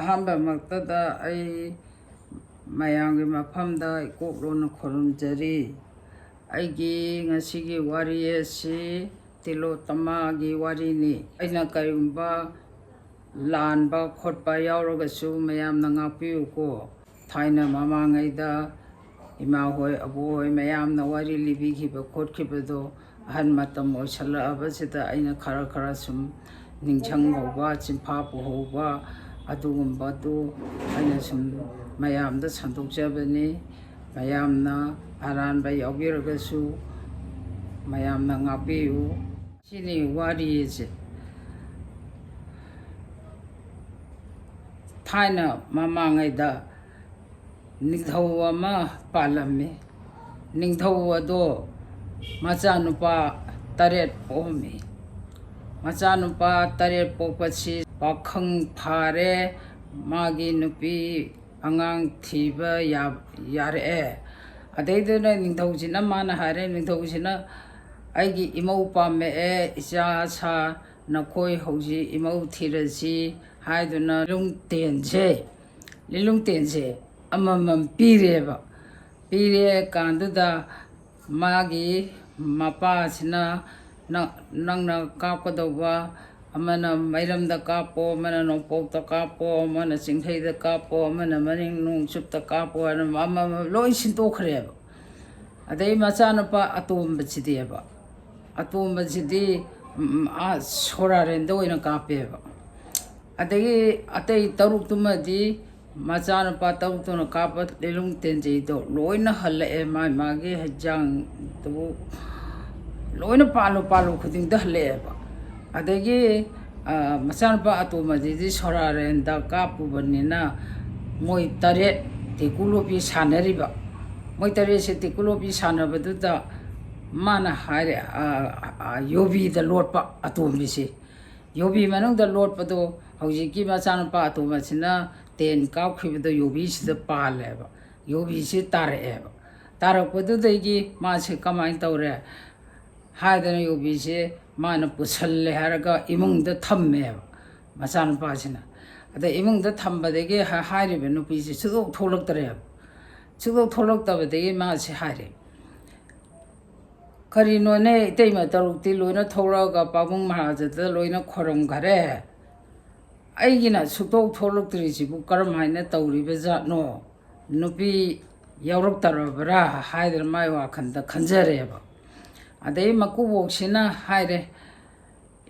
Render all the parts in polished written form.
ꯑꯍꯥꯟꯕꯃꯛꯇꯗ ꯑꯩ ꯃꯌꯥꯝꯒꯤ ꯃꯐꯝꯗ ꯏꯀꯣꯛꯂꯣꯟꯅ ꯈꯨꯔꯨꯝꯖꯔꯤ꯫ ꯑꯩꯒꯤ ꯉꯁꯤꯒꯤ ꯋꯥꯔꯤ ꯑꯁꯤ ꯇꯤꯂꯣꯇꯃꯥꯒꯤ ꯋꯥꯔꯤꯅꯤ꯫ ꯑꯩꯅ ꯀꯔꯤꯒꯨꯝꯕ ꯂꯥꯟꯕ ꯈꯣꯠꯄ ꯌꯥꯎꯔꯒꯁꯨ ꯃꯌꯥꯝꯅ ꯉꯥꯛꯄꯤꯌꯨꯀꯣ꯫ ꯊꯥꯏꯅ ꯃꯃꯥꯡꯉꯩꯗ ꯏꯃꯥꯍꯣꯏ ꯑꯕꯣꯍꯣꯏ ꯃꯌꯥꯝꯅ ꯋꯥꯔꯤ ꯂꯤꯕꯤꯈꯤꯕ ꯈꯣꯠꯈꯤꯕꯗꯣ ꯑꯍꯟ ꯃꯇꯝ ꯑꯣꯏꯁꯜꯂꯛꯑꯕꯁꯤꯗ ꯑꯩꯅ ꯈꯔ ꯁꯨꯝ ꯅꯤꯡꯁꯤꯡꯍꯧꯕ ꯆꯤꯟꯐꯥ ꯄꯨꯍꯧꯕ ꯑꯗꯨꯒꯨꯝꯕꯗꯨ ꯑꯩꯅ ꯁꯨꯝ ꯃꯌꯥꯝꯗ ꯁꯟꯗꯣꯛꯆꯕꯅꯤ꯫ ꯃꯌꯥꯝꯅ ꯑꯔꯥꯟꯕ ꯌꯥꯎꯕꯤꯔꯒꯁꯨ ꯃꯌꯥꯝꯅ ꯉꯥꯛꯄꯤꯌꯨ꯫ ꯁꯤꯅꯤ ꯋꯥꯔꯤꯁꯦ꯫ ꯊꯥꯏꯅ ꯃꯃꯥꯡꯉꯩꯗ ꯅꯤꯡꯊꯧ ꯑꯃ ꯄꯥꯜꯂꯝꯃꯤ꯫ ꯅꯤꯡꯊꯧ ꯑꯗꯣ ꯃꯆꯥꯅꯨꯄꯥ 8 ꯄꯣꯛꯑꯝꯃꯤ꯫ ꯃꯆꯥꯅꯨꯄꯥ 8 ꯄꯣꯛꯄꯁꯤ ꯄꯥꯈꯪ ꯐꯥꯔꯦ, ꯃꯥꯒꯤ ꯅꯨꯄꯤ ꯑꯉꯥꯡ ꯊꯤꯕ ꯌꯥꯔꯛꯑꯦ꯫ ꯑꯗꯩꯗꯨꯅ ꯅꯤꯡꯊꯧꯁꯤꯅ ꯃꯥꯅ ꯍꯥꯏꯔꯦ, ꯅꯤꯡꯊꯧꯁꯤꯅ ꯑꯩꯒꯤ ꯏꯃꯧ ꯄꯥꯝꯃꯛꯑꯦ, ꯏꯆꯥ ꯅꯈꯣꯏ ꯍꯧꯖꯤꯛ ꯏꯃꯧ ꯊꯤꯔꯁꯤ ꯍꯥꯏꯗꯨꯅ ꯂꯤꯂꯨꯡꯇꯦꯟꯁꯦ ꯑꯃꯃꯝ ꯄꯤꯔꯦꯕ꯫ ꯄꯤꯔꯦ ꯀꯥꯟꯗꯨꯗ ꯃꯥꯒꯤ ꯃꯄꯥꯁꯤꯅ ꯅꯪꯅ ꯀꯥꯞꯀꯗꯧꯕ ꯑꯃꯅ ꯃꯩꯔꯝꯗ ꯀꯥꯞꯄꯣ, ꯑꯃꯅ ꯅꯣꯡꯄꯣꯛꯇ ꯀꯥꯞꯄꯣ, ꯑꯃꯅ ꯆꯤꯡꯈꯩꯗ ꯀꯥꯞꯄꯣ, ꯑꯃꯅ ꯃꯅꯤꯡ ꯅꯣꯡꯆꯨꯞꯇ ꯀꯥꯞꯄꯣ ꯍꯥꯏꯅ ꯑꯃꯃꯝꯂꯣꯏ ꯁꯤꯟꯇꯣꯛꯈ꯭ꯔꯦꯕ꯫ ꯑꯗꯩ ꯃꯆꯥꯅꯨꯄꯥ ꯑꯇꯣꯝꯕꯁꯤꯗꯤ ꯁꯣꯔꯥꯔꯦꯟꯗ ꯑꯣꯏꯅ ꯀꯥꯞꯄꯦꯕ꯫ ꯑꯗꯒꯤ ꯑꯇꯩ 6ꯇꯨꯃꯗꯤ ꯃꯆꯥꯅꯨꯄꯥ 6ꯇꯨꯅ ꯀꯥꯞꯄ ꯂꯤꯂꯨꯡꯇꯦꯟꯖꯩꯗꯣ ꯂꯣꯏꯅ ꯍꯜꯂꯛꯑꯦ꯫ ꯃꯥꯒꯤ ꯍꯩꯖꯥꯡꯗꯨꯕꯨ ꯂꯣꯏꯅ ꯄꯥꯜꯂꯨ ꯈꯨꯗꯤꯡꯗ ꯍꯜꯂꯛꯑꯦꯕ꯫ ꯑꯗꯒꯤ ꯃꯆꯥꯅꯨꯄꯥ ꯑꯇꯣꯝꯕꯁꯤꯗꯤ ꯁꯣꯔꯥꯔꯦꯟꯗ ꯀꯥꯞꯄꯨꯕꯅꯤꯅ ꯃꯣꯏ 8 ꯇꯦꯀꯨꯂꯣꯞꯄꯤ ꯁꯥꯟꯅꯔꯤꯕ꯫ ꯃꯣꯏ 8ꯁꯦ ꯇꯦꯀꯨꯂꯣꯞꯄꯤ ꯁꯥꯟꯅꯕꯗꯨꯗ ꯃꯥꯅ ꯍꯥꯏꯔꯦ, ꯌꯣꯕꯤꯗ ꯂꯣꯠꯄ ꯑꯇꯣꯝꯕꯤꯁꯤ꯫ ꯌꯣꯕꯤ ꯃꯅꯨꯡꯗ ꯂꯣꯠꯄꯗꯣ ꯍꯧꯖꯤꯛꯀꯤ ꯃꯆꯥꯅꯨꯄꯥ ꯑꯇꯣꯝꯕꯁꯤꯅ 10 ꯀꯥꯞꯈꯤꯕꯗꯣ ꯌꯣꯕꯤꯁꯤꯗ ꯄꯥꯜꯂꯦꯕ꯫ ꯌꯣꯕꯤꯁꯤ ꯇꯥꯔꯛꯑꯦꯕ꯫ ꯇꯥꯔꯛꯄꯗꯨꯗꯒꯤ ꯃꯥꯁꯦ ꯀꯃꯥꯏꯅ ꯇꯧꯔꯦ ꯍꯥꯏꯗꯅ ꯌꯣꯕꯤꯁꯦ ꯃꯥꯅ ꯄꯨꯁꯜꯂꯦ ꯍꯥꯏꯔꯒ ꯏꯃꯨꯡꯗ ꯊꯝꯃꯦꯕ ꯃꯆꯥꯅꯨꯄꯥꯁꯤꯅ꯫ ꯑꯗ ꯏꯃꯨꯡꯗ ꯊꯝꯕꯗꯒꯤ ꯍꯥꯏꯔꯤꯕ ꯅꯨꯄꯤꯁꯦ ꯁꯨꯛꯊꯣꯛ ꯊꯣꯛꯂꯛꯇ꯭ꯔꯦꯕ꯫ ꯁꯨꯛꯊꯣꯛ ꯊꯣꯛꯂꯛꯇꯕꯗꯒꯤ ꯃꯥꯁꯦ ꯍꯥꯏꯔꯦ, ꯀꯔꯤꯅꯣꯅꯦ ꯏꯇꯩꯃ 6ꯇꯤ ꯂꯣꯏꯅ ꯊꯣꯛꯂꯛꯑꯒ ꯄꯥꯕꯨꯡ ꯃꯍꯥꯔꯥꯖꯥꯗ ꯂꯣꯏꯅ ꯈꯣꯏꯔꯝꯈꯔꯦ, ꯑꯩꯒꯤꯅ ꯁꯨꯛꯊꯣꯛ ꯊꯣꯛꯂꯛꯇ꯭ꯔꯤꯁꯤꯕꯨ ꯀꯔꯝ ꯍꯥꯏꯅ ꯇꯧꯔꯤꯕ ꯖꯥꯠꯅꯣ, ꯅꯨꯄꯤ ꯌꯥꯎꯔꯛꯇꯔꯕ꯭ꯔꯥ ꯍꯥꯏꯗꯅ ꯃꯥꯏ ꯋꯥꯈꯜꯗ ꯈꯟꯖꯔꯦꯕ꯫ ꯑꯗꯩ ꯃꯀꯨꯕꯣꯛꯁꯤꯅ ꯍꯥꯏꯔꯦ,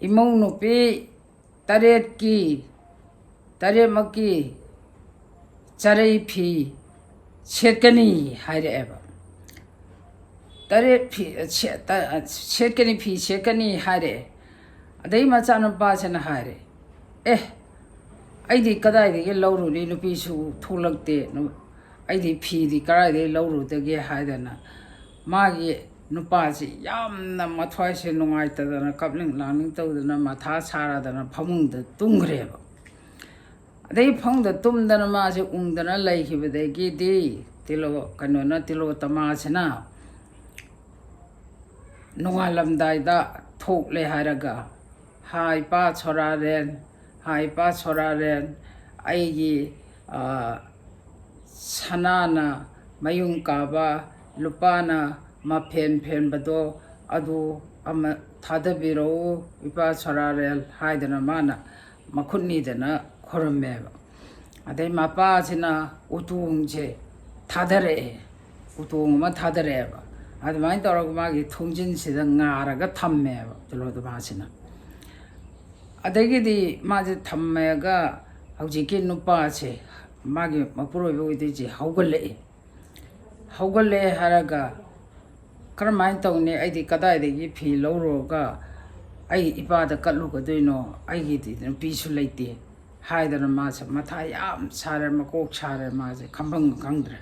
ꯏꯃꯧ ꯅꯨꯄꯤ 8ꯃꯛꯀꯤ ꯆꯔꯩ ꯐꯤ ꯁꯦꯠꯀꯅꯤ ꯍꯥꯏꯔꯛꯑꯦꯕ꯫ ꯐꯤ ꯁꯦꯠꯀꯅꯤ ꯍꯥꯏꯔꯛꯑꯦ꯫ ꯑꯗꯩ ꯃꯆꯥꯅꯨꯄꯥꯁꯤꯅ ꯍꯥꯏꯔꯦ, ꯑꯩꯗꯤ ꯀꯗꯥꯏꯗꯒꯤ ꯂꯧꯔꯨꯅꯤ, ꯅꯨꯄꯤꯁꯨ ꯊꯣꯛꯂꯛꯇꯦ, ꯑꯩꯗꯤ ꯐꯤꯗꯤ ꯀꯗꯥꯏꯗꯒꯤ ꯂꯧꯔꯨꯗꯒꯦ ꯍꯥꯏꯗꯅ ꯃꯥꯒꯤ ꯅꯨꯄꯥꯁꯤ ꯌꯥꯝꯅ ꯃꯊ꯭ꯋꯥꯏꯁꯦ ꯅꯨꯡꯉꯥꯏꯇꯗꯅ ꯀꯞꯅꯤꯡ ꯂꯥꯡꯅꯤꯡ ꯇꯧꯗꯅ ꯃꯊꯥ ꯁꯥꯔꯗꯅ ꯐꯃꯨꯡꯗ ꯇꯨꯝꯈ꯭ꯔꯦꯕ꯫ ꯑꯗꯩ ꯐꯃꯨꯡꯗ ꯇꯨꯝꯗꯅ ꯃꯥꯁꯦ ꯎꯪꯗꯅ ꯂꯩꯈꯤꯕꯗꯒꯤꯗꯤ ꯇꯤꯂꯣꯇꯃꯥꯁꯤꯅ ꯅꯣꯡꯉꯥꯜꯂꯝꯗꯥꯏꯗ ꯊꯣꯛꯂꯦ ꯍꯥꯏꯔꯒ, ꯏꯄꯥ ꯁꯣꯔꯥꯔꯦꯟ, ꯑꯩꯒꯤ ꯁꯅꯥꯅ ꯃꯌꯨꯡ ꯀꯥꯕ, ꯂꯨꯄꯥꯅ ꯃꯐꯦꯟ ꯐꯦꯟꯕꯗꯣ ꯑꯗꯨ ꯑꯃ ꯊꯥꯗꯕꯤꯔꯛꯎ ꯏꯄꯥ ꯁꯣꯔꯥꯔꯦꯟ ꯍꯥꯏꯗꯅ ꯃꯥꯅ ꯃꯈꯨꯠ ꯅꯤꯗꯅ ꯈꯣꯏꯔꯝꯃꯦꯕ꯫ ꯑꯗꯩ ꯃꯄꯥꯁꯤꯅ ꯎꯇꯣꯡꯁꯦ ꯊꯥꯗꯔꯛꯑꯦ, ꯎꯇꯣꯡ ꯑꯃ ꯊꯥꯗꯔꯛꯑꯦꯕ꯫ ꯑꯗꯨꯃꯥꯏꯅ ꯇꯧꯔꯒ ꯃꯥꯒꯤ ꯊꯣꯡꯖꯤꯟꯁꯤꯗ ꯉꯥꯔꯒ ꯊꯝꯃꯦꯕ ꯇꯤꯂꯣꯇꯃꯥꯁꯤꯅ꯫ ꯑꯗꯒꯤꯗꯤ ꯃꯥꯁꯦ ꯊꯝꯃꯒ ꯍꯧꯖꯤꯛꯀꯤ ꯅꯨꯄꯥꯁꯦ, ꯃꯥꯒꯤ ꯃꯄꯨꯔꯣꯏꯕ ꯑꯣꯏꯗꯣꯏꯁꯦ ꯍꯧꯒꯠꯂꯛꯑꯦ ꯍꯥꯏꯔꯒ, ꯀꯔꯝꯍꯥꯏꯅ ꯇꯧꯅꯤ, ꯑꯩꯗꯤ ꯀꯗꯥꯏꯗꯒꯤ ꯐꯤ ꯂꯧꯔꯨꯔꯒ ꯑꯩ ꯏꯄꯥꯗ ꯀꯠꯂꯨꯒꯗꯣꯏꯅꯣ, ꯑꯩꯒꯤꯗꯤ ꯅꯨꯄꯤꯁꯨ ꯂꯩꯇꯦ ꯍꯥꯏꯗꯅ ꯃꯥꯁꯦ ꯃꯊꯥ ꯌꯥꯝ ꯁꯥꯔꯦ, ꯃꯀꯣꯛ ꯁꯥꯔꯦ, ꯃꯥꯁꯦ ꯈꯪꯐꯝ ꯈꯪꯗ꯭ꯔꯦ꯫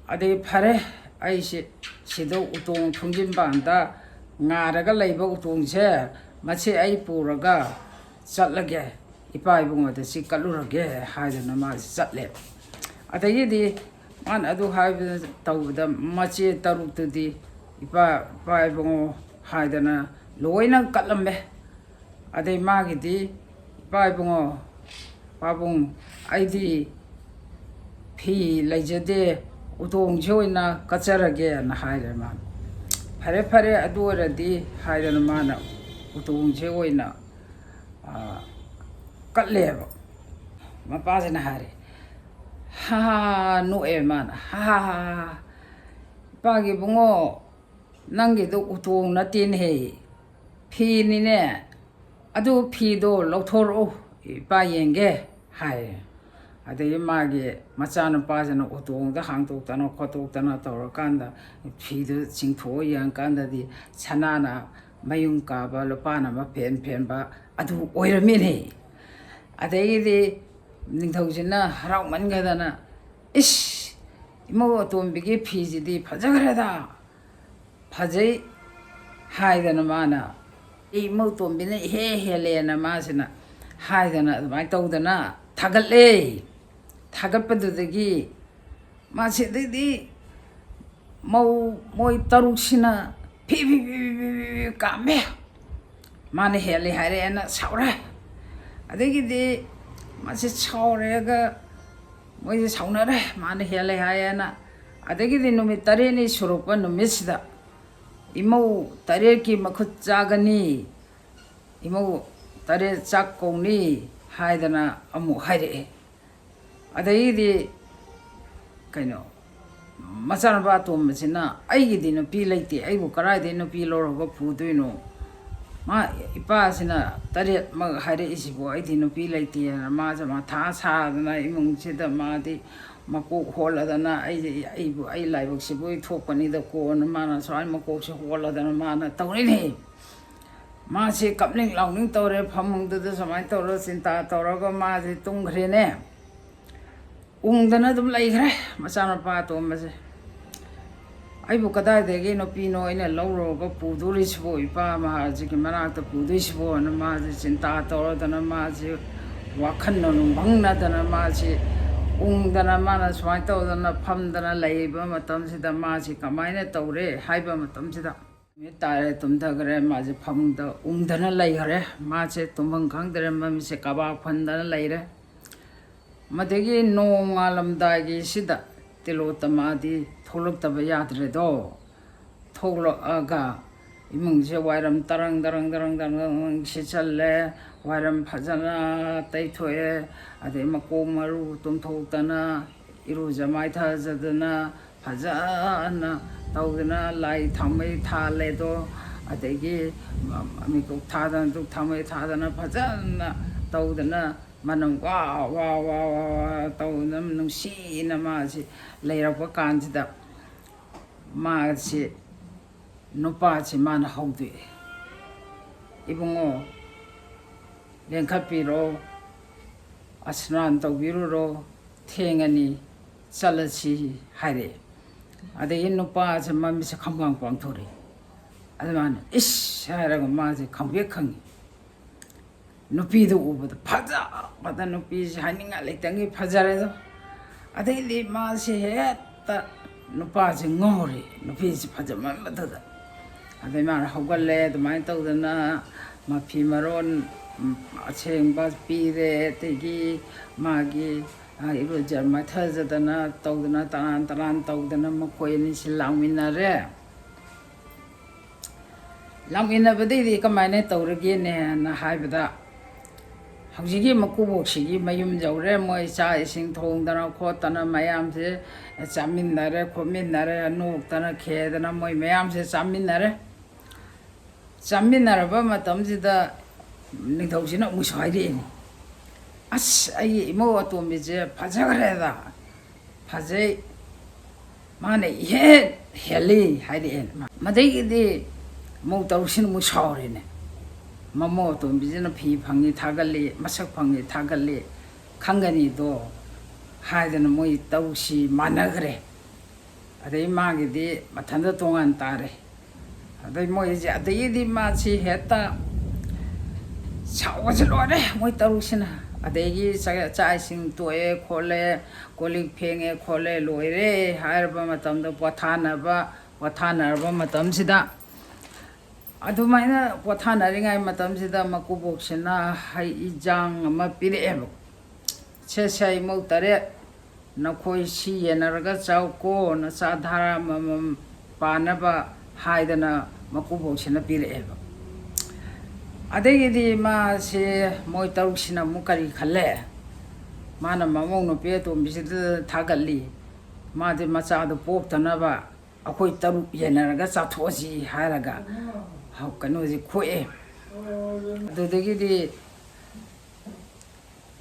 ꯑꯗꯩ ꯐꯔꯦ, ꯑꯩꯁꯦ ꯁꯤꯗ ꯎꯇꯣꯡ ꯊꯣꯡꯖꯤꯟꯕꯥꯟꯗ ꯉꯥꯔꯒ ꯂꯩꯕ ꯎꯇꯣꯡꯁꯦ ꯃꯁꯤ ꯑꯩ ꯄꯨꯔꯒ ꯆꯠꯂꯒꯦ, ꯏꯄꯥ ꯏꯕꯨꯡꯉꯣꯗ ꯁꯤ ꯀꯠꯂꯨꯔꯒꯦ ꯍꯥꯏꯗꯅ ꯃꯥꯁꯦ ꯆꯠꯂꯦꯕ꯫ ꯑꯗꯒꯤꯗꯤ ꯃꯥꯅ ꯑꯗꯨ ꯍꯥꯏꯕꯗ ꯇꯧꯕꯗ ꯃꯆꯦ 6ꯇꯨꯗꯤ ꯏꯄꯥ ꯏꯕꯨꯡꯉꯣ ꯍꯥꯏꯗꯅ ꯂꯣꯏꯅ ꯀꯠꯂꯝꯃꯦ꯫ ꯑꯗꯩ ꯃꯥꯒꯤꯗꯤ ꯏꯄꯥ ꯏꯕꯨꯡꯉꯣ ꯄꯥꯕꯨꯡ ꯑꯩꯗꯤ ꯐꯤ ꯂꯩꯖꯗꯦ ꯎꯇꯣꯡꯁꯦ ꯑꯣꯏꯅ ꯀꯠꯆꯔꯒꯦꯅ ꯍꯥꯏꯔꯦ ꯃꯥꯅ ꯐꯔꯦ ꯐꯔꯦ ꯑꯗꯨ ꯑꯣꯏꯔꯗꯤ ꯍꯥꯏꯗꯅ ꯃꯥꯅ ꯎꯇꯣꯡꯁꯦ ꯑꯣꯏꯅ ꯀꯠꯂꯦꯕ ꯃꯄꯥꯁꯤꯅ ꯍꯥꯏꯔꯦ ꯍꯥ ꯍꯥ ꯅꯣꯛꯑꯦ ꯃꯥꯅ ꯍꯥ ꯍꯥ ꯍꯥ ꯏꯄꯥꯒꯤ ꯏꯕꯨꯡꯉꯣ ꯅꯪꯒꯤꯗꯣ ꯎꯇꯣꯡ ꯅꯠꯇꯦꯅꯦꯍꯦ ꯐꯤꯅꯤꯅꯦ ꯑꯗꯨ ꯐꯤꯗꯣ ꯂꯧꯊꯣꯔꯛꯎ 이빠 ꯌꯦꯡꯒꯦ ꯍꯥꯏ ꯑꯗꯒꯤ ꯃꯥꯒꯤ ꯃꯆꯥꯅꯨꯄꯥꯁꯤꯅ ꯎꯇꯣꯡꯗ ꯍꯥꯡꯇꯣꯛꯇꯅ ꯈꯣꯠꯇꯣꯛꯇꯅ ꯇꯧꯔꯀꯥꯟꯗ ꯐꯤꯗꯨ ꯆꯤꯡꯊꯣꯛꯑ ꯌꯦꯡꯀꯥꯟꯗꯗꯤ ꯁꯅꯥꯅ ꯃꯌꯨꯡ ꯀꯥꯕ ꯂꯨꯄꯥꯅ ꯃꯐꯦꯟ ꯐꯦꯟꯕ ꯑꯗꯨ ꯑꯣꯏꯔꯝꯃꯤꯅꯦ ꯑꯗꯒꯤꯗꯤ ꯅꯤꯡꯊꯧꯁꯤꯅ ꯍꯔꯥꯎꯃꯟꯒꯗꯅ 이씨 이모 어tom비기 피지디 파자그래다 파제이 하이드나 마나 이모 톰비는 헤헤레나 마시나 하이드나 많이 떠오드나 타갈래 타갈빠드기 마시디디 모이 따룩시나 피피피피피 까매 마네 헤레 하레나 사오라 아데기디 마시 차오래가 뭐지 사오나래 마네 헤레 하야나 아데기디 놈이 따레니 수록바 놈이시다 이모 따레기 마크 짜가니 이모 따레 짝공니 하이드나 아무 하이레 아데기디 그ino 마찬가지 도움이나 아이기디 누피 레이티 아이고 가라이디 누피 로로가 부도이노 마 이빠시나 따레 막 하이레 이시고 아이디 누피 레이티 마자마 다 사드나 이몽치다 마디 마고 홀라다나 아이부 아이 라이브시부 톡거니다 고는 마나 소알 마고시 홀라다나 마나 떠리니 마시 갑링 라우닝 떠레 파몽드도 서마이 떠러 신타 떠러가 마시 뚱그레네 웅드나 좀 레이그래 마찬가지 도움이지 아이부 그다이데게 노피노 이네 로로가 부두리시보 이빠 마지기 마나다 부두시보는 마지 신타 떠러다나 마지 와칸노는 막나다나 마지 웅다나 마나 수마이 떠오다나 팜다나 레이버 마땀시다 마지 가마이네 떠오래 하이버 마땀시다 딸에 tum다 그래 마지 팜다 웅다나 레이그래 마지 tum방 강들에 맘시 가바 판다나 레이래 마대기 농알람다기 시다 틸로타마디 톨록타바 야드레도 톨록아가 이몽제 와이람 따랑따랑따랑따랑 시찰래 와이람 파자나 따이토에 아데 마꼬마루 tum톡다나 이루자 마이타자드나 파자나 타우드나 라이 탐메 타레도 아데기 미국 타다나 뚝 탐메 타다나 파자나 타우드나 만നം 와와와와 타우나 능시나 마지 레이라고 간지다 마지 노빠지 마나 하우드 이봉어 랭카피로 아스난 떡비루로 탱하니 살라시 하래 아데 인노빠지 맘미서 감광광 토리 아데만 이씨 하라고 마지 감백항이 누피도 우보다 파자 마다 누피지 하닝아 레땅이 파자래도 아데리 마시 했다 누빠지 ngori 누피지 파자 맘마다다 아데만 하고갈래 많이 떠오드나 마피 마론 아체ং바 피레 때기 마기 이루자 마타자다나 떠오드나 따란 떠오드나 뭐코이니 실랑미나래 랑미나버데디 그만에 떠오르게네 나 하이버다 hꯧ지기 ꯃꯀꯨꯕꯣꯛꯁꯤꯒꯤ ꯃꯌꯨꯝ ꯌꯧꯔꯦ ꯃꯣꯏ ꯆꯥꯛ ꯏꯁꯤꯡ ꯊꯣꯡꯗꯅ ꯈꯣꯠꯇꯅ ꯃꯌꯥꯝꯁꯦ ꯆꯥꯃꯤꯟꯅꯔꯦ ꯈꯣꯠꯃꯤꯟꯅꯔꯦ ꯅꯣꯛꯇꯅ ꯈꯦꯗꯅ ꯃꯣꯏ ꯃꯌꯥꯝꯁꯦ ꯆꯥꯃꯤꯟꯅꯔꯦ ꯆꯥꯃꯤꯟꯅꯔꯕ ꯃꯇꯝꯁꯤꯗ ꯅꯤꯡꯊꯧꯁꯤꯅ ꯑꯃꯨꯛꯁꯨ ꯍꯥꯏꯔꯛꯏꯅꯤ ꯑꯁ ꯑꯩꯒꯤ ꯏꯃꯧ ꯑꯇꯣꯝꯕꯤꯁꯦ ꯐꯖꯈ꯭ꯔꯦꯗ ꯐꯖꯩ ꯃꯥꯅ ꯏꯍꯦꯟ ꯍꯦꯜꯂꯤ ꯍꯥꯏꯔꯛꯑꯦ ꯃꯗꯩꯒꯤꯗꯤ ꯃꯧ ꯇꯔꯨꯛꯁꯤꯅ ꯑꯃꯨꯛ ꯁꯥꯎꯔꯦꯅꯦ ꯃꯃꯧ ꯑꯇꯣꯝꯕꯤꯁꯤꯅ ꯐꯤ ꯐꯪꯉꯤ ꯊꯥꯒꯠꯂꯤ ꯃꯁꯛ ꯐꯪꯉꯤ ꯊꯥꯒꯠꯂꯤ ꯈꯪꯒꯅꯤꯗꯣ ꯍꯥꯏꯗꯅ ꯃꯣꯏ ꯇꯔꯨꯛꯁꯤ ꯃꯥꯟꯅꯈ꯭ꯔꯦ ꯑꯗꯩ ꯃꯥꯒꯤꯗꯤ ꯃꯊꯟꯇ ꯇꯣꯉꯥꯟ ꯇꯥꯔꯦ ꯑꯗꯩ ꯃꯣꯏꯁꯦ ꯑꯗꯒꯤꯗꯤ ꯃꯥꯁꯤ ꯍꯦꯛꯇ ꯁꯥꯎꯕꯁꯤ ꯂꯣꯏꯔꯦ ꯃꯣꯏ ꯇꯔꯨꯛꯁꯤꯅ ꯑꯗꯒꯤ ꯆꯥꯛ ꯏꯁꯤꯡ ꯇꯣꯛꯑꯦ ꯈꯣꯠꯂꯦ ꯀꯣꯜꯂꯤꯛ ꯐꯦꯡꯉꯦ ꯈꯣꯠꯂꯦ ꯂꯣꯏꯔꯦ ꯍꯥꯏꯔꯕ ꯃꯇꯝꯗ ꯄꯣꯊꯥꯅꯔꯕ ꯃꯇꯝꯁꯤꯗ ꯑꯗꯨꯃꯥꯏꯅ ꯄꯣꯊꯥꯅꯔꯤꯉꯩ ꯃꯇꯝꯁꯤꯗ ꯃꯀꯨꯕꯣꯛꯁꯤꯅ ꯍꯩꯖꯥꯡ ꯑꯃ ꯄꯤꯔꯛꯑꯦꯕ ꯁꯦ ꯏꯃꯧ ꯇꯔꯦꯠ ꯅꯈꯣꯏ ꯁꯤ ꯌꯦꯟꯅꯔꯒ ꯆꯥꯎꯀꯣ ꯅꯆꯥ ꯙꯔꯥ ꯑꯃꯃꯝ ꯄꯥꯅꯕ ꯍꯥꯏꯗꯅ ꯃꯀꯨꯕꯣꯛꯁꯤꯅ ꯄꯤꯔꯛꯑꯦꯕ ꯑꯗꯒꯤꯗꯤ ꯃꯥꯁꯦ ꯃꯣꯏ ꯇꯔꯨꯛꯁꯤꯅ ꯑꯃꯨꯛ ꯀꯔꯤ ꯈꯜꯂꯦ ꯃꯥꯅ ꯃꯃꯧ ꯅꯨꯄꯤ ꯑꯇꯣꯝꯕꯤꯁꯤꯗ ꯊꯥꯒꯠꯂꯤ ꯃꯥꯗꯤ ꯃꯆꯥꯗꯣ ꯄꯣꯛꯇꯅꯕ ꯑꯩꯈꯣꯏ ꯇꯔꯨꯛ ꯌꯦꯟꯅꯔꯒ ꯆꯥꯊꯣꯛꯑꯁꯤ ꯍꯥꯏꯔꯒ ꯀꯩꯅꯣꯁꯤ ꯈꯣꯛꯑꯦ ꯑꯗꯨꯗꯒꯤꯗꯤ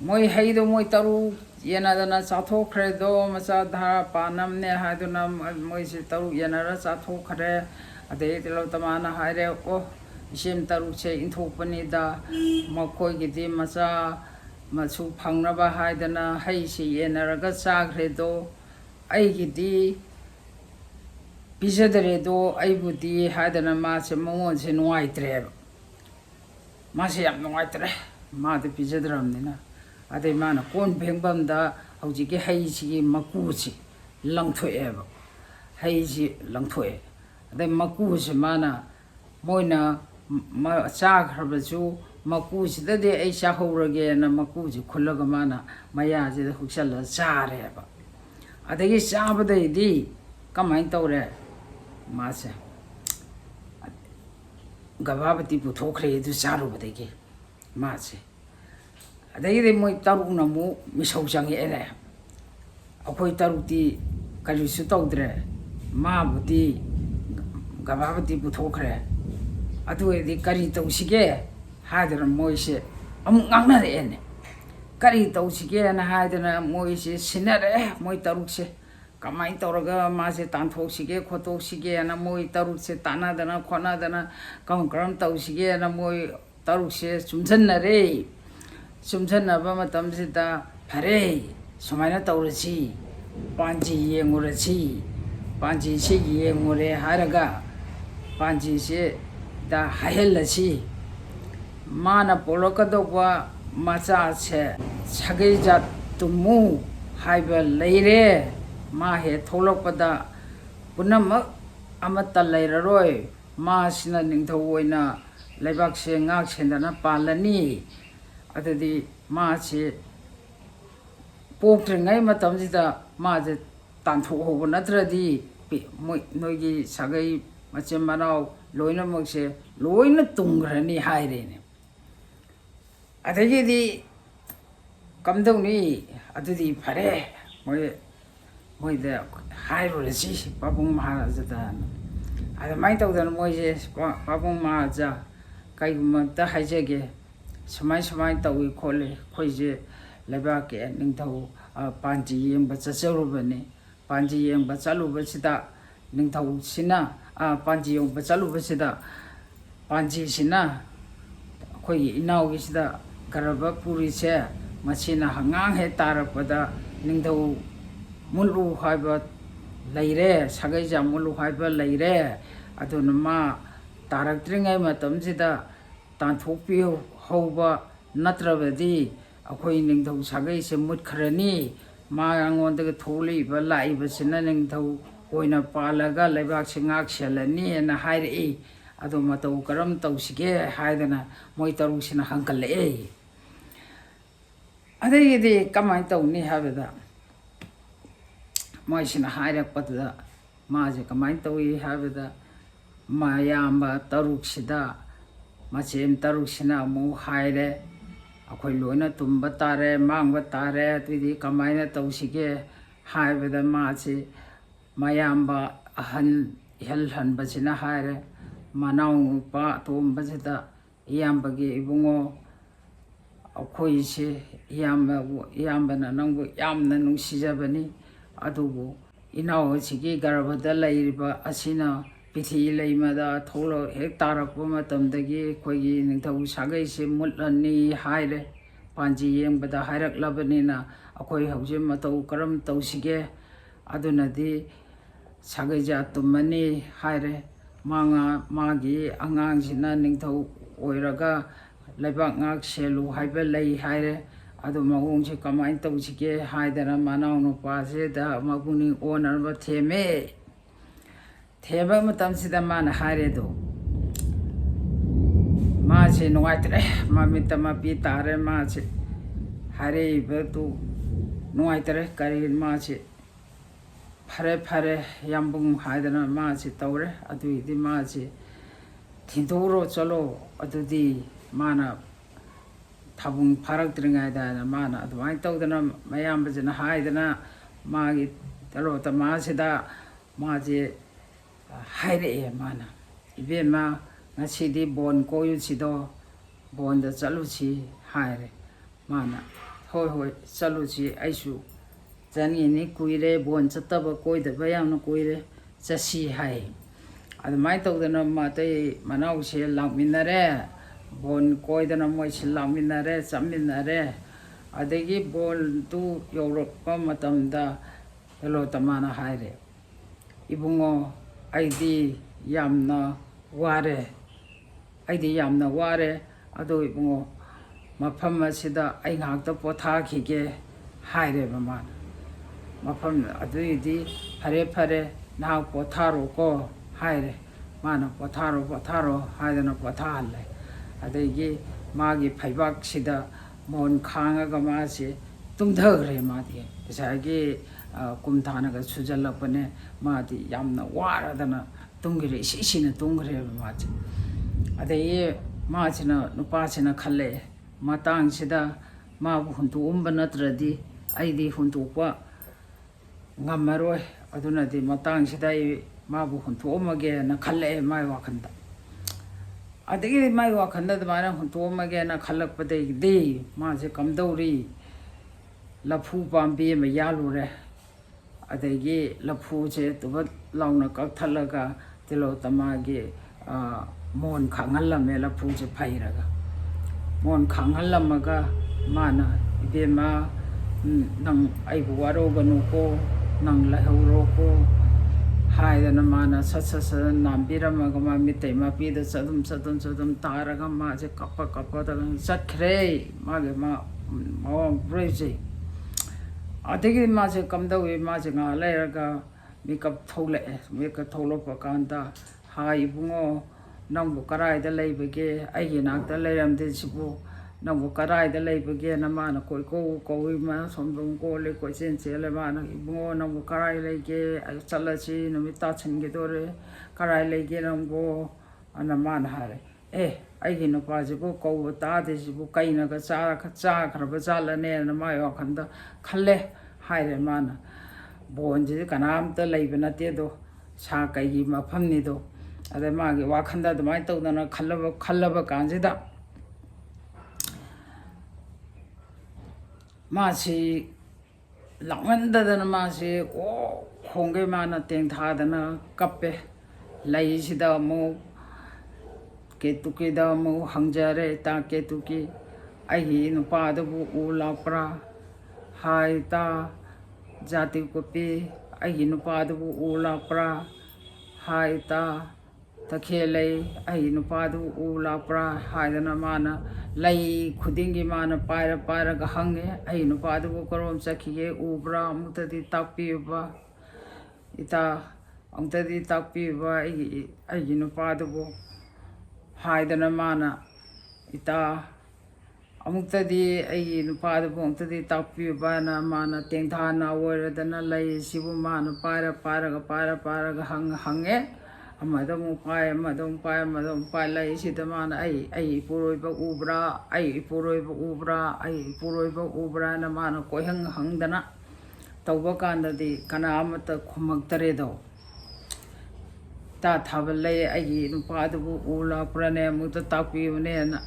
ꯃꯣꯏ ꯍꯩꯗꯣ ꯃꯣꯏ ꯇꯔꯨꯛ ꯌꯦꯟꯅꯗꯅ ꯆꯥꯊꯣꯛꯈ꯭ꯔꯦꯗꯣ ꯃꯆꯥ ꯙꯔꯥ ꯄꯥꯅꯝꯅꯦ ꯍꯥꯏꯗꯨꯅ ꯃꯣꯏꯁꯤ ꯇꯔꯨꯛ ꯌꯦꯟꯅꯔ ꯆꯥꯊꯣꯛꯈ꯭ꯔꯦ ꯑꯗꯩ ꯇꯤꯂꯧꯇꯃꯥꯅ ꯍꯥꯏꯔꯦ ꯑꯣ ꯏꯆꯦꯝ ꯇꯔꯨꯛꯁꯦ ꯏꯟꯊꯣꯛꯄꯅꯤꯗ ꯃꯈꯣꯏꯒꯤꯗꯤ ꯃꯆꯥ ꯃꯁꯨ ꯐꯪꯅꯕ ꯍꯥꯏꯗꯅ ꯍꯩꯁꯤ ꯌꯦꯟꯅꯔꯒ ꯆꯥꯈ꯭ꯔꯦꯗꯣ ꯑꯩꯒꯤꯗꯤ ꯄꯤꯖꯗ꯭ꯔꯦꯗꯣ ꯑꯩꯕꯨꯗꯤ ꯍꯥꯏꯗꯅ ꯃꯥꯁꯦ ꯃꯉꯣꯟꯁꯦ ꯅꯨꯡꯉꯥꯏꯇ꯭ꯔꯦꯕ ꯃꯥꯁꯦ ꯌꯥꯝ ꯅꯨꯡꯉꯥꯏꯇ꯭ꯔꯦ ꯃꯥꯗꯤ ꯄꯤꯖꯗ꯭ꯔꯕꯅꯤꯅ ꯑꯗꯩ ꯃꯥꯅ ꯀꯣꯟ ꯐꯦꯡꯐꯝꯗ ꯍꯧꯖꯤꯛꯀꯤ ꯍꯩꯁꯤꯒꯤ ꯃꯀꯨꯁꯤ ꯂꯪꯊꯣꯛꯑꯦꯕ ꯍꯩꯁꯤ ꯂꯪꯊꯣꯛꯑꯦ ꯑꯗꯩ ꯃꯀꯨꯁꯤ ꯃꯥꯅ ꯃꯣꯏꯅ ꯆꯥꯈ꯭ꯔꯕꯁꯨ ꯃꯀꯨꯁꯤꯗꯗꯤ ꯑꯩ ꯆꯥꯍꯧꯔꯒꯦꯅ ꯃꯀꯨꯁꯤ ꯈꯨꯜꯂꯒ ꯃꯥꯅ ꯃꯌꯥꯁꯤꯗ ꯍꯨꯛꯆꯜꯂꯒ ꯆꯥꯔꯦꯕ ꯑꯗꯒꯤ ꯆꯥꯕꯗꯩꯗꯤ ꯀꯃꯥꯏꯅ ꯇꯧꯔꯦ ꯃꯥꯁꯦ ꯒꯚꯥꯕꯇꯤ ꯄꯨꯊꯣꯛꯈ꯭ꯔꯦ ꯑꯗꯨ ꯆꯥꯔꯨꯕꯗꯒꯤ ꯃꯥꯁꯦ ꯑꯗꯒꯤꯗꯤ ꯃꯣꯏ ꯇꯔꯨꯛꯅ ꯑꯃꯨꯛ ꯃꯤꯁꯧ ꯆꯪꯉꯛꯑꯦꯅꯦ ꯑꯩꯈꯣই ꯇꯔꯨꯛꯇꯤ ꯀꯔꯤꯁꯨ ꯇꯧꯗ꯭ꯔꯦ ꯃꯥꯕꯨꯗꯤ ꯒꯚꯥꯕꯇꯤ ꯄꯨꯊꯣꯛꯈ꯭ꯔꯦ ꯑꯗꯨ ꯑꯣꯏꯔꯗꯤ ꯀꯔꯤ ꯇꯧꯁꯤꯒꯦ ꯍꯥꯏꯗꯅ ꯃꯣꯏꯁꯦ ꯑꯃꯨꯛ ꯉꯥꯡꯅꯔꯛꯑꯦꯅꯦ ꯀꯔꯤ ꯇꯧꯁꯤꯒꯦꯅ ꯍꯥꯏꯗꯅ ꯃꯣꯏꯁꯦ ꯁꯤꯟꯅꯔꯛꯑꯦ ꯃꯣꯏ ꯇꯔꯨꯛꯁꯦ ꯀꯃꯥꯏꯅ ꯇꯧꯔꯒ ꯃꯥꯁꯦ ꯇꯥꯟꯊꯣꯛꯁꯤꯒꯦ ꯈꯣꯠꯇꯣꯛꯁꯤꯒꯦꯅ ꯃꯣꯏ ꯇꯔꯨꯛꯁꯦ ꯇꯥꯟꯅꯗꯅ ꯈꯣꯠꯅꯗꯅ ꯀꯔꯝ ꯇꯧꯁꯤꯒꯦꯅ ꯃꯣꯏ ꯇꯔꯨꯛꯁꯦ ꯆꯨꯝꯁꯤꯟꯅꯔꯦ ꯆꯨꯝꯁꯤꯟꯅꯕ ꯃꯇꯝꯁꯤꯗ ꯐꯔꯦ ꯁꯨꯃꯥꯏꯅ ꯇꯧꯔꯁꯤ ꯄꯥꯟꯖꯤ ꯌꯦꯡꯉꯨꯔꯁꯤ ꯄꯥꯟꯖꯤꯁꯤ ꯌꯦꯡꯉꯨꯔꯦ ꯍꯥꯏꯔꯒ ꯄꯥꯟꯖꯤꯁꯤꯗ ꯍꯥꯏꯍꯜꯂꯁꯤ ꯃꯥꯅ ꯄꯣꯛꯂꯛꯀꯗꯧꯕ ꯃꯆꯥꯁꯦ ꯁꯥꯒꯩꯖꯥꯠ ꯇꯨꯝꯃꯨ ꯍꯥꯏꯕ ꯂꯩꯔꯦ ꯃꯥ ꯍꯦꯛ ꯊꯣꯛꯂꯛꯄꯗ ꯄꯨꯝꯅꯃꯛ ꯑꯃꯠꯇ ꯂꯩꯔꯔꯣꯏ ꯃꯥꯁꯤꯅ ꯅꯤꯡꯊꯧ ꯑꯣꯏꯅ ꯂꯩꯕꯥꯛꯁꯦ ꯉꯥꯛ ꯁꯦꯟꯗꯅ ꯄꯥꯜꯂꯅꯤ ꯑꯗꯨꯗꯤ ꯃꯥꯁꯤ ꯄꯣꯛꯇ꯭ꯔꯤꯉꯩ ꯃꯇꯝꯁꯤꯗ ꯃꯥꯁꯦ ꯇꯥꯟꯊꯣꯛꯍꯧꯕ ꯅꯠꯇ꯭ꯔꯗꯤ ꯅꯣꯏꯒꯤ ꯁꯥꯒꯩ ꯃꯆꯤꯟ ꯃꯅꯥꯎ ꯂꯣꯏꯅꯃꯛꯁꯦ ꯂꯣꯏꯅ ꯇꯨꯝꯈ꯭ꯔꯅꯤ ꯍꯥꯏꯔꯦꯅꯦ ꯑꯗꯒꯤꯗꯤ ꯀꯝꯗꯧꯅꯤ ꯑꯗꯨꯗꯤ ꯐꯔꯦ ꯃꯣꯏꯗ ꯍꯥꯏꯔꯨꯔꯁꯤ ꯄꯥꯕꯨꯡ ꯃꯍꯥꯔꯥꯖꯗ ꯑꯗꯨꯃꯥꯏꯅ ꯇꯧꯗꯅ ꯃꯣꯏꯁꯦ ꯄꯥꯕꯨꯡ ꯃꯍꯥꯔꯥꯖꯥ ꯀꯩꯒꯨꯝꯕ ꯑꯝꯇ ꯍꯥꯏꯖꯒꯦ ꯁꯨꯃꯥꯏꯅ ꯇꯧꯏ ꯈꯣꯠꯂꯤ ꯑꯩꯈꯣꯏꯁꯦ ꯂꯩꯕꯥꯛꯀꯤ ꯅꯤꯡꯊꯧ ꯄꯥꯟꯖꯤ ꯌꯦꯡꯕ ꯆꯠꯆꯔꯨꯕꯅꯤ ꯄꯥꯟꯖꯤ ꯌꯦꯡꯕ ꯆꯠꯂꯨꯕꯁꯤꯗ ꯅꯤꯡꯊꯧꯁꯤꯅ ꯄꯥꯟꯖꯤ ꯌꯦꯡꯕ ꯆꯠꯂꯨꯕꯁꯤꯗ ꯄꯥꯟꯖꯤꯁꯤꯅ ꯑꯩꯈꯣꯏꯒꯤ ꯏꯅꯥꯎꯒꯤꯁꯤꯗ ꯒꯔꯚ ꯄꯨꯔꯤꯁꯦ ꯃꯁꯤꯅ ꯍꯉꯥꯡ ꯍꯦꯛ ꯇꯥꯔꯛꯄꯗ ꯅꯤꯡꯊꯧ ꯃꯨꯠꯂꯨ ꯍꯥꯏꯕ ꯂꯩꯔꯦ ꯁꯥꯒꯩꯖꯥ ꯃꯨꯠꯂꯨ ꯍꯥꯏꯕ ꯂꯩꯔꯦ ꯑꯗꯨꯅ ꯃꯥ ꯇꯥꯔꯛꯇ꯭ꯔꯤꯉꯩ ꯃꯇꯝꯁꯤꯗ ꯇꯥꯟꯊꯣꯛꯄꯤꯍꯧꯕ ꯅꯠꯇ꯭ꯔꯕꯗꯤ ꯑꯩꯈꯣꯏ ꯅꯤꯡꯊꯧ ꯁꯥꯒꯩꯁꯦ ꯃꯨꯠꯈ꯭ꯔꯅꯤ ꯃꯉꯣꯟꯗꯒ ꯊꯣꯛꯂꯛꯏꯕ ꯂꯥꯛꯏꯕꯁꯤꯅ ꯅꯤꯡꯊꯧ ꯑꯣꯏꯅ ꯄꯥꯜꯂꯒ ꯂꯩꯕꯥꯛꯁꯦ ꯉꯥꯛ ꯁꯦꯜꯂꯅꯤꯅ ꯍꯥꯏꯔꯛꯏ ꯑꯗꯨ ꯃꯇꯧ ꯀꯔꯝ ꯇꯧꯁꯤꯒꯦ ꯍꯥꯏꯗꯅ ꯃꯣꯏ ꯇꯔꯨꯛꯁꯤꯅ ꯍꯪꯒꯠꯂꯛꯑꯦ ꯑꯗꯒꯤꯗꯤ ꯀꯃꯥꯏꯅ ꯇꯧꯅꯤ ꯍꯥꯏꯕꯗ ꯃꯣꯏꯁꯤꯅ ꯍꯥꯏꯔꯛꯄꯗꯨꯗ ꯃꯥꯁꯦ ꯀꯃꯥꯏꯅ ꯇꯧꯏ ꯍꯥꯏꯕꯗ ꯃꯌꯥꯝꯕ ꯇꯔꯨꯛꯁꯤꯗ ꯃꯆꯦꯝ ꯇꯔꯨꯛꯁꯤꯅ ꯑꯃꯨꯛ ꯍꯥꯏꯔꯦ ꯑꯩꯈꯣꯏ ꯂꯣꯏꯅ ꯇꯨꯝꯕ ꯇꯥꯔꯦ ꯃꯥꯡꯕ ꯇꯥꯔꯦ ꯑꯗꯨꯏꯗꯤ ꯀꯃꯥꯏꯅ ꯇꯧꯁꯤꯒꯦ ꯍꯥꯏꯕꯗ ꯃꯥꯁꯤ ꯃꯌꯥꯝꯕ ꯑꯍꯟ ꯏꯍꯜ ꯍꯟꯕꯁꯤꯅ ꯍꯥꯏꯔꯦ ꯃꯅꯥꯎ ꯅꯨꯄꯥ ꯑꯇꯣꯝꯕꯁꯤꯗ ꯏꯌꯥꯝꯕꯒꯤ ꯏꯕꯨꯡꯉꯣ ꯑꯩꯈꯣꯏꯁꯦ ꯏꯌꯥꯝꯕꯅ ꯅꯪꯕꯨ ꯌꯥꯝꯅ ꯅꯨꯡꯁꯤꯖꯕꯅꯤ ꯑꯗꯨꯕꯨ ꯏꯅꯥꯎ ꯑꯁꯤꯒꯤ ꯒꯔꯚꯗ ꯂꯩꯔꯤꯕ ꯑꯁꯤꯅ ꯄꯤꯊꯤ ꯂꯩꯃꯗ ꯊꯣꯛꯂꯛ ꯍꯦꯛ ꯇꯥꯔꯛꯄ ꯃꯇꯝꯗꯒꯤ ꯑꯩꯈꯣꯏꯒꯤ ꯅꯤꯡꯊꯧ ꯁꯥꯒꯩꯁꯦ ꯃꯨꯠꯂꯅꯤ ꯍꯥꯏꯔꯦ ꯄꯥꯟꯖꯤ ꯌꯦꯡꯕꯗ ꯍꯥꯏꯔꯛꯂꯕꯅꯤꯅ ꯑꯩꯈꯣꯏ ꯍꯧꯖꯤꯛ ꯃꯇꯧ ꯀꯔꯝ ꯇꯧꯁꯤꯒꯦ ꯑꯗꯨꯅꯗꯤ ꯁꯥꯒꯩꯖꯥ ꯇꯨꯝꯃꯅꯤ ꯍꯥꯏꯔꯦ ꯃꯥꯒꯤ ꯑꯉꯥꯡꯁꯤꯅ ꯅꯤꯡꯊꯧ ꯑꯣꯏꯔꯒ ꯂꯩꯕꯥꯛ ꯉꯥꯛ ꯁꯦꯜꯂꯨ ꯍꯥꯏꯕ ꯂꯩ ꯍꯥꯏꯔꯦ ꯑꯗꯨ ꯃꯑꯣꯡꯁꯦ ꯀꯃꯥꯏꯅ ꯇꯧꯁꯤꯒꯦ ꯍꯥꯏꯗꯅ ꯃꯅꯥꯎ ꯅꯨꯄꯥꯁꯤꯗ ꯃꯄꯨꯛꯅꯤꯡ ꯑꯣꯟꯅꯅꯕ ꯊꯦꯝꯃꯦ ꯊꯦꯝꯕ ꯃꯇꯝꯁꯤꯗ ꯃꯥꯅ ꯍꯥꯏꯔꯦꯗꯣ ꯃꯥꯁꯦ ꯅꯨꯡꯉꯥꯏꯇ꯭ꯔꯦ ꯃꯃꯤꯠꯇ ꯃꯄꯤ ꯇꯥꯔꯦ ꯃꯥꯁꯦ ꯍꯥꯏꯔꯛꯏꯕꯗꯨ ꯅꯨꯡꯉꯥꯏꯇꯔꯦ ꯀꯔꯤ ꯃꯥꯁꯤ ꯐꯔꯦ ꯐꯔꯦ ꯌꯥꯝꯕꯨꯡ ꯍꯥꯏꯗꯅ ꯃꯥꯁꯤ ꯇꯧꯔꯦ ꯑꯗꯨꯒꯤꯗꯤ ꯃꯥꯁꯤ ꯊꯤꯟꯗꯣꯛꯎꯔꯣ ꯆꯠꯂꯣ ꯑꯗꯨꯗꯤ ꯃꯥꯅ ꯊꯥꯕꯨꯡ ꯐꯥꯔꯛꯇ꯭ꯔꯤꯉꯩꯗ ꯃꯥꯅ ꯑꯗꯨꯃꯥꯏꯅ ꯇꯧꯗꯅ ꯃꯌꯥꯝꯕꯁꯤꯅ ꯍꯥꯏꯗꯅ ꯃꯥꯒꯤ ꯇꯦꯂꯣꯇꯃꯥꯁꯤꯗ ꯃꯥꯁꯦ ꯍꯥꯏꯔꯛꯑꯦ ꯃꯥꯅ 이베마 ngасꯤꯗꯤ ꯕꯣꯟ ꯀꯣꯏꯔꯨꯁꯤꯗꯣ ꯕꯣꯟꯗ ꯆꯠꯂꯨꯁꯤ ꯍꯥꯏꯔꯦ ꯃꯥꯅ ꯍꯣꯏ ꯍꯣꯏ ꯆꯠꯂꯨꯁꯤ ꯑꯩꯁꯨ ꯆꯠꯅꯤꯡꯉꯤ ꯀꯨꯏꯔꯦ ꯕꯣꯟ ꯆꯠꯇꯕ ꯀꯣꯏꯗꯕ ꯌꯥꯝꯅ ꯀꯨꯏꯔꯦ ꯆꯠꯁꯤ ꯍꯥꯏ ꯑꯗꯨꯃꯥꯏꯅ ꯇꯧꯗꯅ ꯃꯇꯩ ꯃꯅꯥꯎꯁꯦ ꯂꯥꯛꯃꯤꯟꯅꯔꯦ ꯕꯣꯟ ꯀꯣꯏꯗꯅ ꯃꯣꯏꯁꯤ ꯂꯥꯛꯃꯤꯟꯅꯔꯦ ꯆꯠꯃꯤꯟꯅꯔꯦ ꯑꯗꯒꯤ ꯕꯣꯜꯗꯨ ꯌꯧꯔꯛꯄ ꯃꯇꯝꯗ ꯇꯦꯂꯣꯇꯃꯥꯅ ꯍꯥꯏꯔꯦ 이붕어 ꯑꯩꯗꯤ ꯌꯥꯝꯅ ꯋꯥꯔꯦ ꯑꯗꯣ 이붕어 ꯃꯐꯝ ꯑꯁꯤꯗ ꯑꯩ ꯉꯥꯏꯍꯥꯛꯇ ꯄꯣꯊꯥꯈꯤꯒꯦ ꯍꯥꯏꯔꯦꯕ ꯃꯥꯅ ꯃꯐꯝ ꯑꯗꯨꯒꯤꯗꯤ ꯐꯔꯦ ꯐꯔꯦ ꯅꯍꯥꯛ ꯄꯣꯊꯥꯔꯣꯀꯣ ꯍꯥꯏꯔꯦ ꯃꯥꯅ ꯄꯣꯊꯥꯔꯣ ꯍꯥꯏꯗꯅ ꯄꯣꯊꯥꯍꯜꯂꯦ ꯑꯗꯒꯤ ꯃꯥꯒꯤ ꯐꯩꯕꯥꯛꯁꯤꯗ ꯃꯣꯟ ꯈꯥꯡꯉꯒ ꯃꯥꯁꯤ ꯇꯨꯝꯊꯈ꯭ꯔꯦ ꯃꯥꯗꯤ ꯉꯁꯥꯏꯒꯤ ꯀꯨꯝꯊꯥꯅꯒ ꯁꯨꯖꯜꯂꯛꯄꯅꯦ ꯃꯥꯗꯤ ꯌꯥꯝꯅ ꯋꯥꯔꯗꯅ ꯇꯨꯝꯈ꯭ꯔꯦ ꯏꯁꯤꯅ ꯇꯨꯝꯈ꯭ꯔꯦꯕ ꯃꯥꯁꯦ ꯑꯗꯒꯤ 마치나 누파치나 칼레 마땅시다 마부 훈투um바 너트라디 아이디 훈투과 ngammaroi adunadi matangsida mabu huntuomage na khalle mai wakhanda adigi mai wakhanda damana huntuomage na khallakpade de ma je kamdauri lafu pambi ma yalure adigi lafu je tuba launa kakthalaga tilo tamage mon khangalame lafu je phairaga mon khangalamaga mana ibema nang aibu waroganu ko nang lahoro ko haidana mana sat nambiramaga ma mitai ma pida sadum taraga ma je kappa da satkre ma ge ma breze adigi ma je kamdawi ma je nga lairaga makeup thole pakanda hai bungo nangbu karai da leibage aigi nakta leiramde sibu nangbu karai da leibage na mana koi ma somdong ko le ko chen chele mana ibungo nangbu karai leige ai chalachi numita chenge dore karai leige nangbu ana mana hare aigi no pa jibu ko ta de jibu kaina ga cha kharba chala ne na ma yo khanda khalle haire mana bonji kanam ta leiba na te do sa kai gi mafam ni do ade ma gi wa khanda do mai to na khallaba kanjida 마치 랑만다다나 마치 오 공개만나 땡타다나 카페 라이시다 뭐 केतुकेदा मो हंगजारे ता केतुकी आई नुपादबु उलाप्रा हाय ता जाति copy आई नुपादबु उलाप्रा हाय ता तखेले आई नुपादबु उलाप्रा हायदना माना लाई खुदिंगी माना पायरा हंगे आई नुपादबु chrome चखिगे उब्रा अमुतदी ताकपीबा इता अमुतदी ताकपीबा आई नुपादबु हायदना माना इता अमुक्तदी आई नुपादबु अमुक्तदी ताकपीबाना माना तेंथाना ओइरदना लई सिबु माना पायरा हंगे अमदमु पाय लई सिदा माना आई पुरोइबा उब्रा ना माना कोइहंग हंगदना तौबा कांददी कना अमत खुमक्तरेदो ता थाबले आई नुपादबु उला प्रने मुत ताकपीबने ना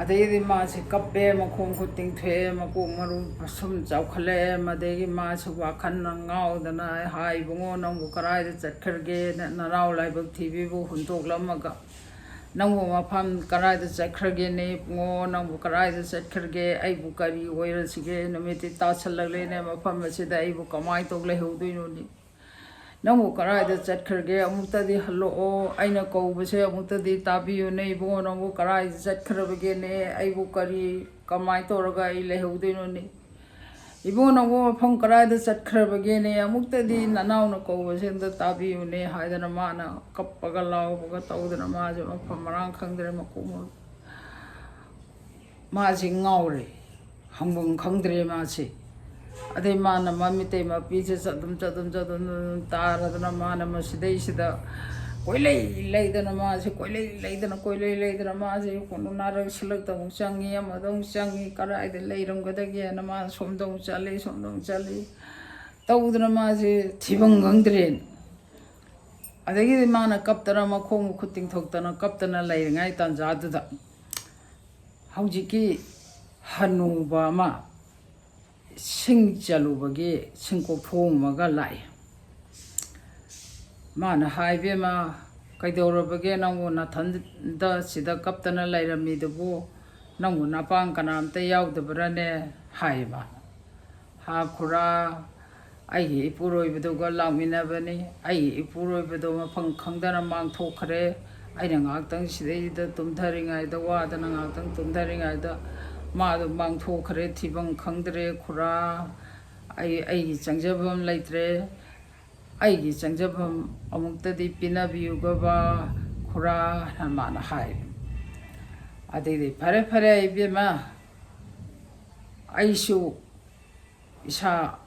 अदेगी मासे कप्पे मखों खुतिंग थे मको मरु सुम चौखले मदेगी मासे वाखन ngaudana hai bungo nangbu karai da chakharge naraw laibak thibibu huntoklamaga nangbu mafam karai da chakharge ne bungo nangbu karai da chakharge aibu kari oirasige numiti tasallagle ne mafam asida aibu kamai togle heuduino ni nangbu karai da chakharge amuktadi hallo aina koubase amuktadi tabiyo ne bungo nangbu karai da chakharabage ne aibu kari kamai toraga ai leheuduino ni ibungo nangbu mafam karai da chakharabage ne amuktadi nanaw na koubase da tabiyo ne haidana mana kappaga lawbaga tawdana maje mafam marang khangdre makumo maje ngaure hangbung khangdre maje ꯑꯗꯩ ꯃꯥꯅ ꯃꯃꯤꯇꯩ ꯃꯄꯤꯁꯦ ꯆꯗꯨꯝ ꯇꯥꯔꯗꯅ ꯃꯥꯅ ꯃꯁꯤꯗꯩꯁꯤꯗ ꯀꯣꯏꯂꯩ ꯂꯩꯗꯅ ꯃꯥꯁꯦ ꯀꯣꯏꯂꯩ ꯂꯩꯗꯅ ꯃꯥꯁꯦ ꯅꯥꯔꯛ ꯁꯤꯜꯂꯛꯇ ꯑꯃꯨꯛ ꯆꯪꯉꯤ ꯑꯃꯗ ꯑꯃꯨꯛ ꯆꯪꯉꯤ ꯀꯗꯥꯏꯗ ꯂꯩꯔꯝꯒꯗꯒꯦꯅ ꯃꯥꯅ ꯁꯣꯝꯗ ꯑꯃꯨꯛ ꯆꯠꯂꯤ ꯇꯧꯗꯅ ꯃꯥꯁꯦ ꯊꯤꯐꯝ ꯈꯪꯗ꯭ꯔꯦ ꯑꯗꯒꯤꯗꯤ ꯃꯥꯅ ꯀꯞꯇꯅ ꯃꯈꯣꯡ ꯃꯈꯨꯠ ꯇꯤꯡꯊꯣꯛꯇꯅ ꯀꯞꯇꯅ ꯂꯩꯔꯤꯉꯩ ꯇꯥꯟꯖꯥꯗꯨꯗ ꯍꯧꯖꯤꯛꯀꯤ ꯍꯅꯨꯕ ꯑꯃ ꯁꯤꯡ ꯆꯜꯂꯨꯕꯒꯤ ꯁꯤꯡꯀꯣꯛꯊꯣꯡ ꯑꯃꯒ ꯂꯥꯛꯏ ꯃꯥꯅ ꯍꯥꯏꯕꯦꯝꯃ ꯀꯩꯗꯧꯔꯕꯒꯦ ꯅꯪꯕꯨ ꯅꯊꯟꯗ ꯁꯤꯗ ꯀꯞꯇꯅ ꯂꯩꯔꯝꯃꯤꯗꯨꯕꯨ ꯅꯪꯕꯨ ꯅꯄꯥꯡ ꯀꯅꯥꯝꯇ ꯌꯥꯎꯗꯕ꯭ꯔꯅꯦ ꯍꯥꯏ ꯃꯥꯅ ꯍꯥ ꯈꯨꯔꯥ ꯑꯩꯒꯤ ꯏꯄꯨꯔꯣꯏꯕꯗꯨꯒ ꯂꯥꯛꯃꯤꯟꯅꯕꯅꯤ ꯑꯩꯒꯤ ꯏꯄꯨꯔꯣꯏꯕꯗꯣ ꯃꯐꯝ ꯈꯪꯗꯅ ꯃꯥꯡꯊꯣꯛꯈ꯭ꯔꯦ ꯑꯩꯅ ꯉꯥꯏꯍꯥꯛꯇꯪ ꯁꯤꯗꯩꯗ ꯇꯨꯝꯊꯔꯤꯉꯩꯗ ꯋꯥꯗꯅ ꯉꯥꯏꯍꯥꯛꯇꯪ ꯇꯨꯝꯊꯔꯤꯉꯩꯗ 마도 망토크레 티방 康드레 쿠라 아이기 장접함 레이트레 아이기 장접함 어묵다디 비나비우가바 쿠라 하마나 하이 아디디 파레파레 이비마 아이슈 이사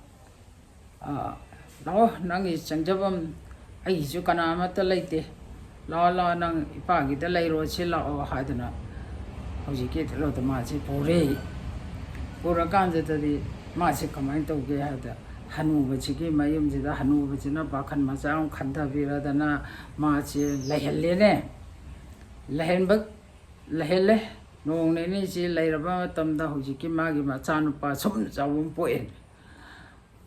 너 낭이 장접함 아이주 까나마따 레이테 라라 낭 이파기다 레이로치 라오 하드나 ꯍꯧꯖꯤꯛꯀꯤ ꯊꯤꯜꯂꯣꯗ ꯃꯥꯁꯤ ꯄꯨꯔꯦ ꯄꯨꯔꯀꯥꯟꯁꯤꯗꯗꯤ ꯃꯥꯁꯤ ꯀꯃꯥꯏꯅ ꯇꯧꯒꯦ ꯍꯥꯏꯕꯗ ꯍꯅꯨꯕꯁꯤꯒꯤ ꯃꯌꯨꯝꯁꯤꯗ ꯍꯅꯨꯕꯁꯤꯅ ꯄꯥꯈꯟ ꯃꯆꯥ ꯑꯃ ꯈꯟꯊꯕꯤꯔꯗꯅ ꯃꯥꯁꯤ ꯂꯩꯍꯜꯂꯦꯅꯦ ꯂꯩꯍꯜꯂꯦ ꯅꯣꯡ ꯅꯤꯅꯤꯁꯤ ꯂꯩꯔꯕ ꯃꯇꯝꯗ ꯍꯧꯖꯤꯛꯀꯤ ꯃꯥꯒꯤ ꯃꯆꯥꯅꯨꯄꯥ ꯁꯨꯝ ꯆꯥꯎꯕ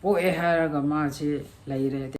ꯄꯣꯛꯑꯦ ꯍꯥꯏꯔꯒ ꯃꯥꯁꯤ ꯂꯩꯔꯦ